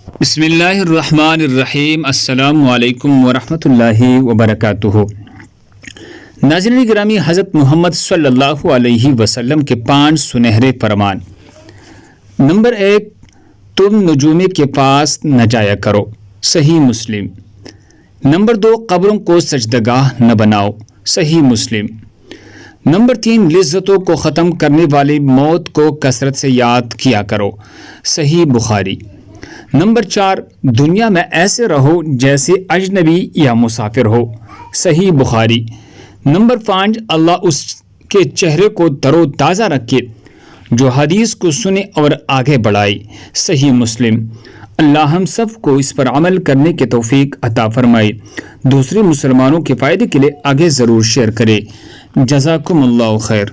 بسم اللہ الرحمن الرحیم۔ السلام علیکم ورحمۃ اللہ وبرکاتہ۔ ناظرین گرامی، حضرت محمد صلی اللہ علیہ وسلم کے 5 سنہرے فرمان۔ نمبر 1، تم نجوم کے پاس نہ جایا کرو، صحیح مسلم۔ نمبر 2، قبروں کو سجدگاہ نہ بناؤ، صحیح مسلم۔ نمبر 3، لذتوں کو ختم کرنے والی موت کو کثرت سے یاد کیا کرو، صحیح بخاری۔ نمبر 4، دنیا میں ایسے رہو جیسے اجنبی یا مسافر ہو، صحیح بخاری۔ نمبر 5، اللہ اس کے چہرے کو تر و تازہ رکھے جو حدیث کو سنے اور آگے بڑھائے، صحیح مسلم۔ اللہ ہم سب کو اس پر عمل کرنے کی توفیق عطا فرمائے۔ دوسرے مسلمانوں کے فائدے کے لیے آگے ضرور شیئر کرے۔ جزاکم اللہ خیر۔